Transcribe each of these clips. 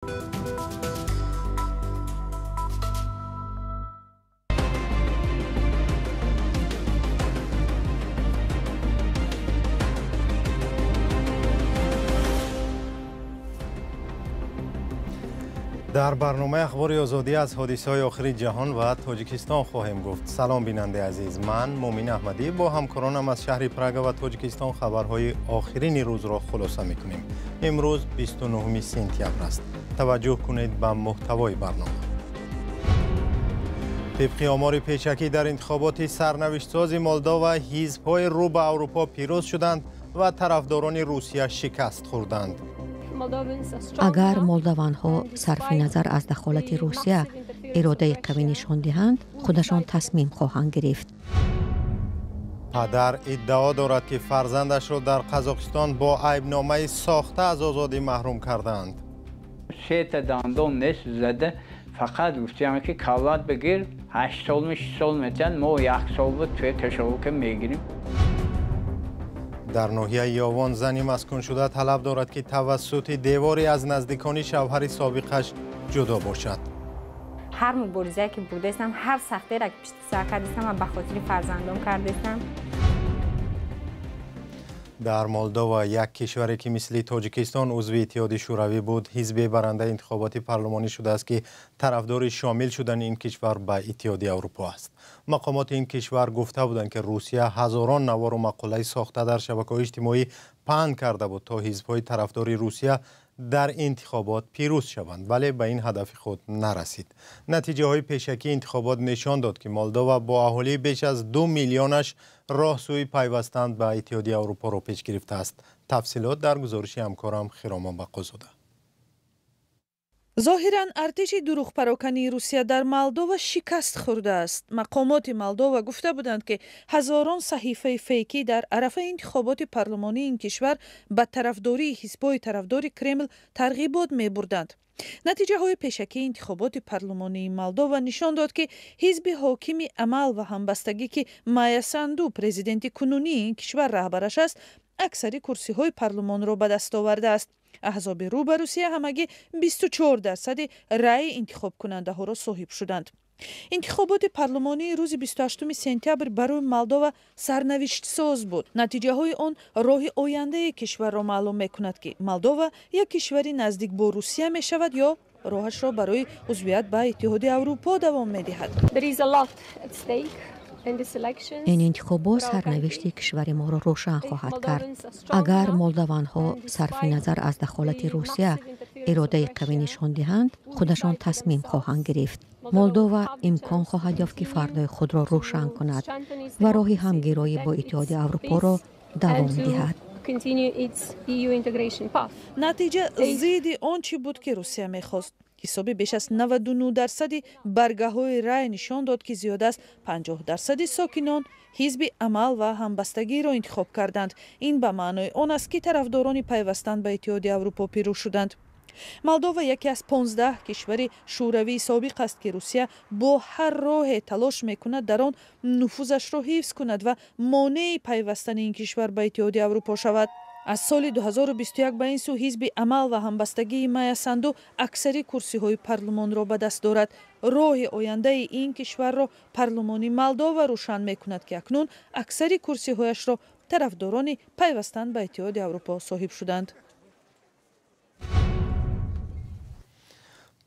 در برنامه اخبار آزادی از حادثه‌های آخری جهان و تاجیکستان خواهیم گفت. سلام بیننده عزیز، من مومین احمدی با همکارانم از شهر پراگ و تاجیکستان خبرهای آخرین روز را خلاصه می‌کنیم. امروز 29 سپتامبر است. توجه کنید به محتوای برنامه. طبق آمار پیشکی در انتخابات سرنوشت‌ساز مولداوا حزب‌های رو به اروپا پیروز شدند و طرفداران روسیه شکست خوردند. اگر مولدوان‌ها صرف نظر از دخالت روسیه اراده قوی نشان دهند، خودشان تصمیم خواهند گرفت. پدر ادعا دارد که فرزندش را در قزاقستان با عیبنامه ساخته از آزادی محروم کردند. 3 تا دندان نصف زده، فقط گفتیم که کالات بگیر، 8 سال میشه سال میتن، ما 1 سال بود توی تشویق میگیریم. در ناحیه یاوان زنی مسکون شده طلب دارد که توسط دیواری از نزدیکان شوهر سابقش جدا باشد. هر مبارزه که برده استم، هر سختی را که پشت سر کردم و به خاطر فرزندان کردم. در مولداوا، یک کشوری که مثل تاجیکستان عضو اتحاد شوروی بود، حزب برنده انتخابات پارلمانی شده است که طرفدار شامل شدن این کشور به اتحاد اروپا است. مقامات این کشور گفته بودند که روسیه هزاران نوار و مقاله ساخته در شبکه‌های اجتماعی پهن کرده بود تا حزب‌های طرفدار روسیه در انتخابات پیروز شوند، ولی به این هدف خود نرسید. نتیجه های پیشکی انتخابات نشان داد که مولداوا با اهالی بیش از 2 میلیونش راهسوی پیوستن به اتحاد اروپا را پیش گرفته است. تفصیلات در گزارش همکارم خرامان بقازاده. ظاهراً ارتش دروغ پراکنی روسیه در مولداوا شکست خورده است. مقامات مولداوا گفته بودند که هزاران صحیفه فیکی در عرصه انتخابات پارلمانی این کشور به طرفداری حزب‌های طرفدار کرمل ترغیبات می‌بردند. نتیجه های پیشکی انتخابات پارلمانی مولداوا نشان داد که حزب حاکم عمل و همبستگی که مایا ساندو پرزیدنت کنونی این کشور رهبرش است، اکثر کرسی های پارلمان را به دست آورده است. احزاب رو به روسیه همگی 24% رأی انتخاب کننده ها را صاحب شدند. انتخابات پارلمانی روز 28 سپتامبر برای مولداوا سرنوشت ساز بود. نتیجه های آن راه آینده کشور را معلوم می کند که مولداوا یک کشوری نزدیک با روسیه می شود یا راهش را برای عضویت به اتحاد اروپا دوام می دهد. این انتخابات سرنوشت کشور ما را روشن خواهد کرد. اگر مولدوان‌ها صرف نظر از دخالت روسیه اراده قوی نشان دهند، خودشان تصمیم خواهند گرفت. مولداوا امکان خواهد یافت که فردای خود را روشن کند و راه همگرایی با اتحاد اروپا را دوام دهد. نتیجه ضد آنچه بود که روسیه می‌خواست. حساب بیش از 99% برگه های رای نشان داد که زیاد از 50% ساکنان حزب عمل و همبستگی را انتخاب کردند. این به معنای آن است که طرفداران پیوستن به اتحاد اروپا پیروز شدند. مولداوا یکی از 15 کشور شوروی سابق است که روسیه با هر راه تلاش میکند در آن نفوذش را حفظ کند و مانع پیوستن این کشور به اتحاد اروپا شود. از سال 2021 به این سو حزب عمل و همبستگی مایا ساندو اکثر کرسی های پارلمان را به دست دارد. راه آینده این کشور را پارلمانی مولداوا روشن می کند که اکنون اکثر کرسی هایش را طرفداران پیوستن به اتحاد اروپا صاحب شدند.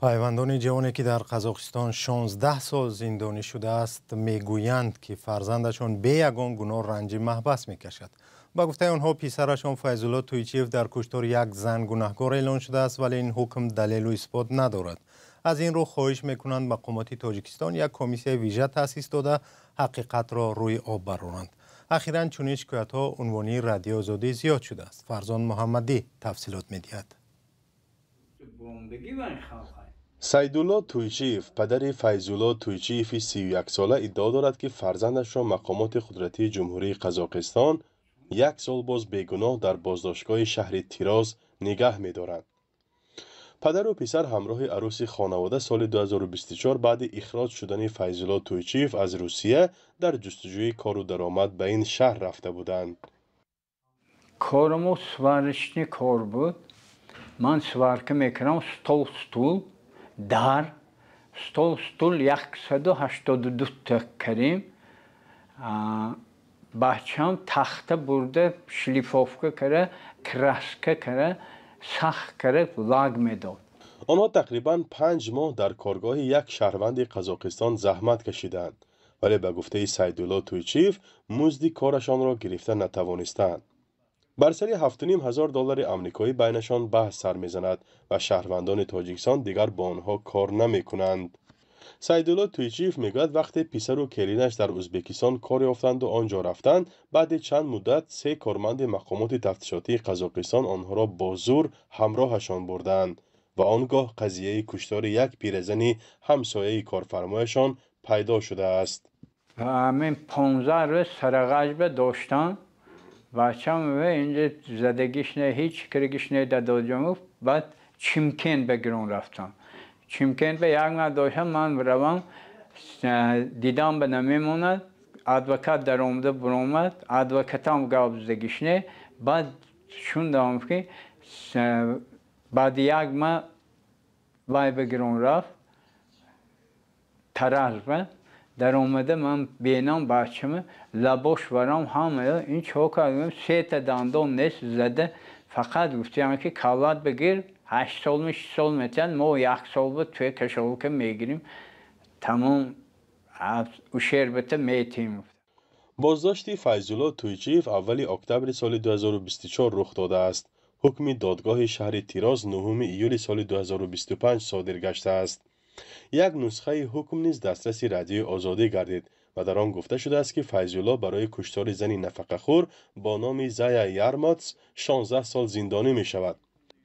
پیوندان جوانی که در قزاقستان 16 سال زندانی شده است میگویند که فرزندشان به یگان گناه رنج محبس میکشد. با گفته آنها پسرشان فیض‌الله تویچیف در کشتار یک زن گناهکار اعلان شده است، ولی این حکم دلیل و اثبات ندارد. از این رو خواهش میکنند مقامات تاجیکستان یک کمیسیون ویژه تأسیس داده حقیقت را روی آب برآورند. اخیراً چنین شکایت‌ها عنوانی رادیو آزادی زیاد شده است. فرزان محمدی تفصیلات می‌دهد. سیدالله تویچیف پدر فیض‌الله تویچیف 31 ساله ادعا دارد که فرزندش را مقامات قدرتی جمهوری قزاقستان 1 سال باز بیگناه در بازداشتگاه شهر تیراز نگه می‌دارند. پدر و پسر همراه عروس خانواده سال 2024 بعد اخراج شدن فیض‌الله تویچیف از روسیه در جستجوی کار و درآمد به این شهر رفته بودند. کارم سوارشنی کار بود. من سوارکه میکنم ستول در ستول 182 تا کریم بچم تخته برده شلیفافکه کرده کراسکه کرده سخت کرده لاگ میداد. آنها تقریباً 5 ماه در کارگاه یک شهروند قزاقستان زحمت کشیدند ولی به گفته سیدالله تویچیف مزد کارشان را گرفته نتوانستند. بر سری 7,500 دلار آمریکایی بینشان بحث سر میزند و شهروندان تاجیکستان دیگر با آنها کار نمی کنند. سیدالله تویچیف میگوید وقتی پسر و کلینش در ازبکستان کار یافتند و آنجا رفتند بعد چند مدت 3 کارمند مقامات تفتیشاتی قزاقستان آنها را با زور همراهشان بردند و آنگاه قضیه کشتار یک پیرزن همسایه کارفرمایشان پیدا شده است. و همین 15 روز سرغجب داشتن بچم اینجا زدگیش نه هیچ کرگیش نه دادم بعد چیمکن بگیرون رفتم. چیمکن به یک نداشتم من بروم دیدم به نمیموند ادوکات در اومده برآمد ادوکاتم گاب زدگیش نه بعد شوندم که بعد یک ما وای بگیرون رفت تراز به در اومده من بینم بچه‌م لباش ورم همه این چوکا 3 تا دندان نیست زده فقط گفتم که کالات بگیر 8 سال 6 سال میتن ما 1 سال بود توی کشاورزی میگیریم تمام او شربت میتیم. بازداشت فیض‌الله تویچیف اولی اکتبر سال 2024 رخ داده است. حکم دادگاه شهر تیراز 9 ایول سال 2025 صادر گشته است. یک نسخه حکم نیز دسترس رادیو آزادی گردید و در آن گفته شده است که فیض‌الله برای کشتار زنی نفقه‌خور با نام زایا یارماتس 16 سال زندانی می شود.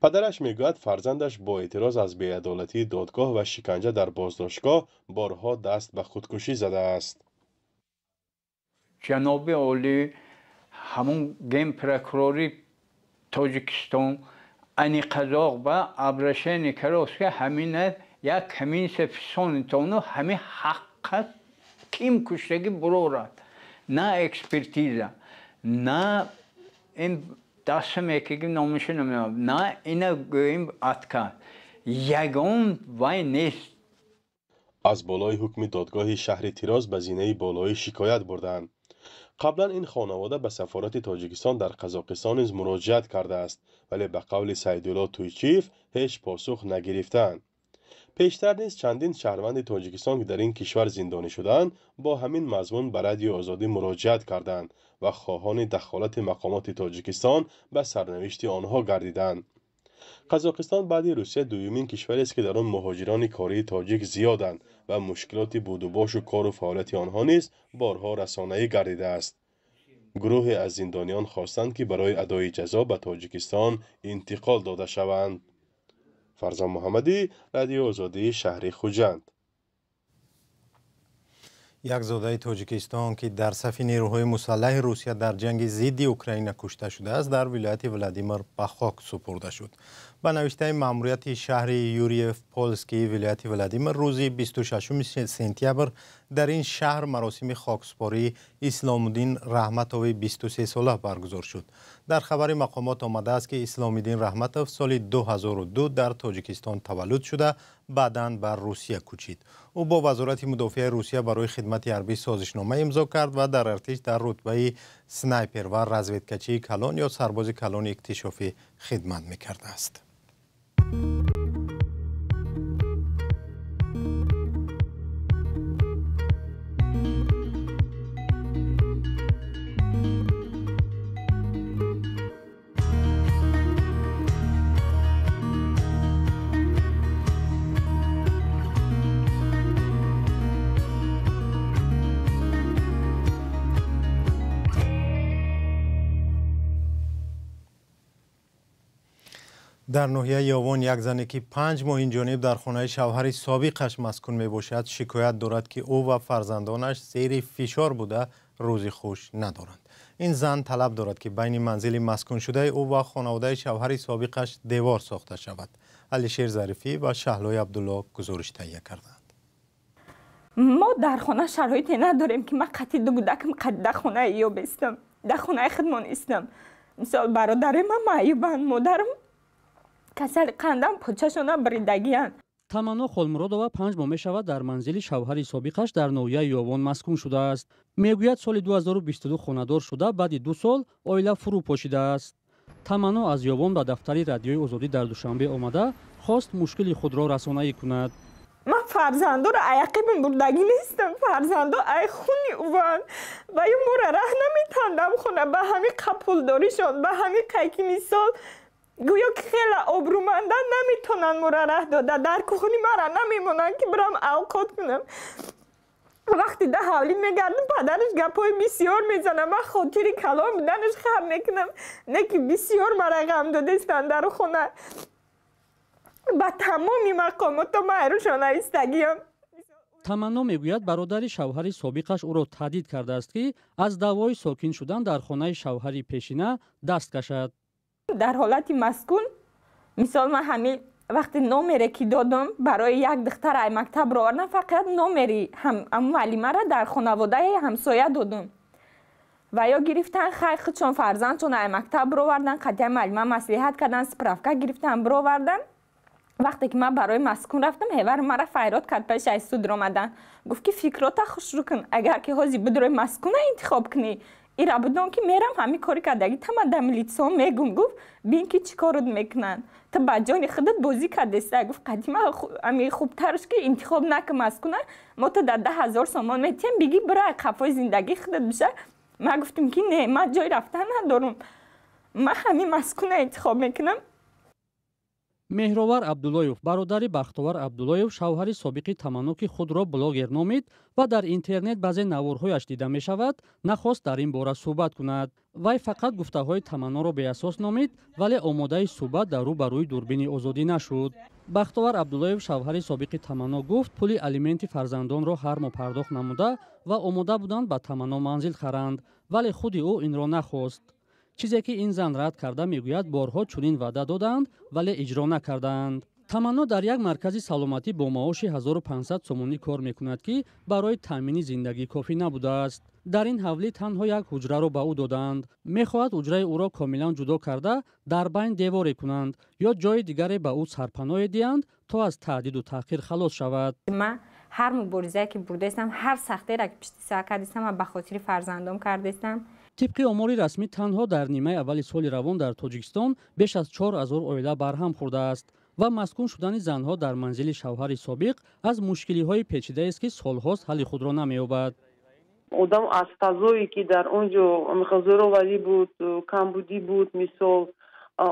پدرش میگوید فرزندش با اعتراض از بی‌عدالتی دادگاه و شکنجه در بازداشتگاه بارها دست به خودکشی زده است. جناب عالی همون گیم پروکوروری تاجیکستان انی قزاق و ابرشن کراس که همین یک همین سفسون تونو همین حق کیم کشتگی برورد نه اکسپرتیزه نه این دست میکگیم نامش نمیدونم نه اینا گویم اتکا یگان وای نیست. از بالای حکم دادگاه شهر تیراز به زینه بالای شکایت بردند. قبلا این خانواده به سفارت تاجیکستان در قزاقستان نیز مراجعت کرده است ولی به قول سیدالله تویچیف هیچ پاسخ نگرفتند. پیشتر نیز چندین شهروند تاجیکستان که در این کشور زندانی شدند با همین مضمون به رادیو آزادی مراجعت کردند و خواهان دخالت مقامات تاجیکستان به سرنوشت آنها گردیدند. قزاقستان بعد روسیه دومین کشوری است که در آن مهاجران کاری تاجیک زیادند و مشکلات بود و باش و کار و فعالیت آنها نیز بارها رسانه‌ای گردیده است. گروهی از زندانیان خواستند که برای ادای جزا به تاجیکستان انتقال داده شوند. فرزان محمدی، رادیو آزادی شهر خوجند. یک زاده تاجیکستان که در صف نیروهای مسلح روسیه در جنگ ضد اوکراین کشته شده است در ولایت ولادیمیر به خاک سپرده شد. به نوشته ماموریت شهر یوریف پولسکی ولایت ولادیمیر روز 26 سپتامبر در این شهر مراسم خاکسپاری اسلام الدین رحمتوف 23 ساله برگزار شد. در خبر مقامات آمده است که اسلام الدین رحمتوف سال 2002 در تاجیکستان تولد شده بعداً بر روسیه کوچید. او با وزارت مدافع روسیه برای خدمت حربی سازشنامه امضا کرد و در ارتش در رتبه سنایپر و رزودکچی کلان یا سرباز کلان اکتشافی خدمت می‌کرده است. در ناحیه یاوان یک زنی که 5 ماه این جانب در خانه شوهر سابقش مسکون می باشد شکایت دارد که او و فرزندانش زیر فشار بوده روزی خوش ندارند. این زن طلب دارد که بین منزل مسکون شده او و خانواده شوهر سابقش دیوار ساخته شود. علیشیر ظریفی و شهلای عبدالله گزارش تهیه کردند. ما در خانه شرایطی نداریم که من قطعی بودکم در خانه یا بستم در خانه خودمان استم. مثال برادر من معیوبند، مادرم کسل قندم پوچشون بریدگیان. таманно холмуродова 5 моҳ мешавад дар манзили шавҳари собиқаш дар ноҳияи ёвон маскун шудааст. мегӯяд соли 2022 хонадор шуда баъди 2 сол оила фурӯ пошидааст. таманно аз ёвон ба дафтари радиои озодӣ дар душанбе омада хост мушкили худро расонае кунад. من فرزندو را عیقیب بردگی نیستم. فرزندو ای خونی اوان و یه مورا ره نمیتندم خونه به همین قپول داریشون به همین قیکی میسال گویا که خیلی آبرومندن نمیتونن مورا ره داده در کخونی مرا نمیمونن که برم اوقات کنم. وقتی ده حولی میگردم پدرش گپای بسیار میزنه. من خاطری کلام بدنش خر میکنم نه که بسیار مرا غم دادستن در خونه با تمامی مقامات و معروشان ایستگیم. таманно мегӯяд бародари шавҳари собиқаш ӯро таҳдид кардааст ки аз давои сокин шудан дар хонаи шавҳари пешина даст кашад. در حالت مسکون مثال من همین وقتی نامره که دادم برای یک دختر ای مکتب رو آوردم فقط نامری هم معلمه را در خانواده همسایه دادم و یا گرفتن خیلی چون فرزند چون ای مکتب رو آوردن قطعه معلمه مصلحت کردن سپرافکا گرفتن برو آوردن. وقتی که من برای مسکون رفتم هیور مرا فریاد کرد پیش ایستود آمدن گفت که فکرات خوش رو کن اگر که حاضی بدروی مسکون انتخاب کنی ای را بدون که میرم همین کاری کردگی تا من در میلیتسا میگم گفت بین که چی کارت میکنن تا با جان خودت بازی کردسته گفت قدیما امی خوبترش که انتخاب نکن مسکونه ما تا در 10,000 سامان میتیم بگی برای قفای زندگی خودت بشه. من گفتم که نه من جای رفتن ندارم من همین مسکونه انتخاب میکنم. меҳровар абдуллоев бародари бахтовар абдуллоев шавҳари собиқи таманно ки худро блогер номид ва дар интернет баъзе наворҳояш дида мешавад нахост дар ин бора суҳбат кунад. вай фақат гуфтаҳои таманноро беасос номид вале омодаи суҳбат дар рӯ ба рӯи дурбини озодӣ нашуд. бахтовар абдуллоев шавҳари собиқи таманно гуфт пули алименти фарзандонро ҳар моҳ пардохт намуда ва омода буданд ба таманно манзил харанд вале худи ӯ инро нахост. чизе ки ин зан рад карда мегӯяд борҳо чунин ваъда доданд вале иҷро накарданд. таманно дар як маркази саломатӣ бо маоши 1500 сомонӣ кор мекунад ки барои таъмини зиндагӣ кофӣ набудааст. дар ин ҳавлӣ танҳо як ҳуҷраро ба ӯ доданд. мехоҳад ҳуҷраи ӯро комилан ҷудо карда дар байн деворе кунанд ё ҷои дигаре ба ӯ сарпаноҳе диҳанд то аз таҳдиду таҳқир халос шавад. من هر مبارزه‌ای که برده‌استم هر سختی را که پشت سر کردم و به خاطر فرزندم کردم. тибқи омори расмӣ танҳо дар нимаи аввали соли равон дар тоҷикистон беш аз 4000 оила барҳам хӯрдааст ва маскун шудани занҳо дар манзили шавҳари собиқ аз мушкилиҳои печидаест ки солҳост ҳалли худро намеёбад. одам аз фазое ки дар он ҷо зӯроварӣ буд камбудӣ буд мисол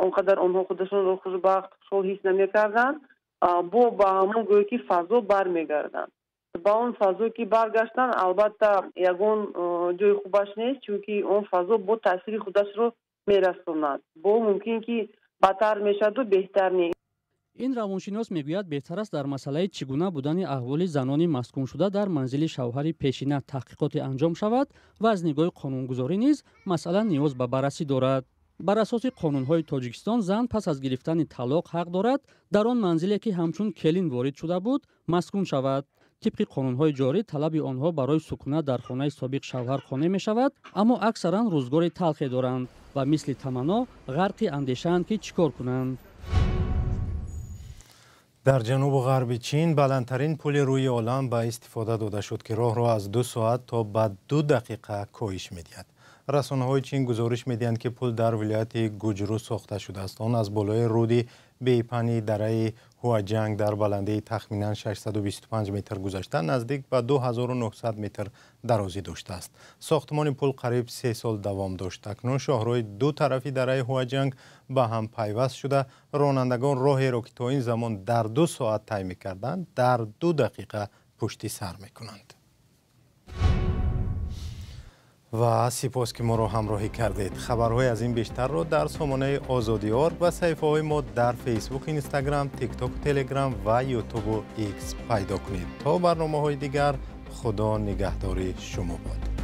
он қадар онҳо худашонро хушбахт хушҳол ҳис намекарданд бо ба ҳамон гӯё ки фазо бармегарданд. ба он фазо ки баргаштан албатта ягон ҷои хубаш нест чунки он фазо бо таъсири худашро мерасонад бо мумкин ки бадтар мешаваду беҳтар нест. ин равоншинос мегӯяд беҳтар аст дар масъалаи чӣ гуна будани аҳволи занони маскуншуда дар манзили шавҳари пешина таҳқиқоте анҷом шавад ва аз нигоҳи қонунгузорӣ низ масъала ниёз ба баррасӣ дорад. бар асоси қонунҳои тоҷикистон зан пас аз гирифтани талоқ ҳақ дорад дар он манзиле ки ҳамчун келин ворид шуда буд маскун шавад. тибқи қонунҳои ҷорӣ талаби онҳо барои сукунат дар хонаи собиқ шавҳар қонеъ мешавад аммо аксаран рӯзгори талхе доранд ва мисли таманно ғарқи андешаанд ки чӣ кор кунанд. дар ҷанубу ғарби чин баландтарин пули рӯи олам ба истифода дода шуд ки роҳро аз 2 соат то ба 2 дақиқа коҳиш медиҳад. расонаҳои чин гузориш медиҳанд ки пул дар вилояти гуҷру сохта шудааст. он аз болои руди бепани дараи ҳуаҷанг дар баландии тахминан 625 метр гузашта наздик ба 2900 метр дарозӣ доштааст. сохтмони пул қариб 3 сол давом дошт. акнун шоҳрои ду тарафи дараи ҳуаҷанг ба ҳам пайваст шуда ронандагон роҳеро ки то ин замон дар 2 соат тай мекарданд дар 2 дақиқа пушти сар мекунанд. ва сипос ки моро ҳамроҳӣ кардед. хабарҳои аз ин бештарро дар сомонаи озодиорг ва саҳифаҳои мо дар фейсбук, инстаграм, тикток, телеграм ва ютубу икс пайдо кунед. то барномаҳои дигар худо нигаҳдори шумо бод.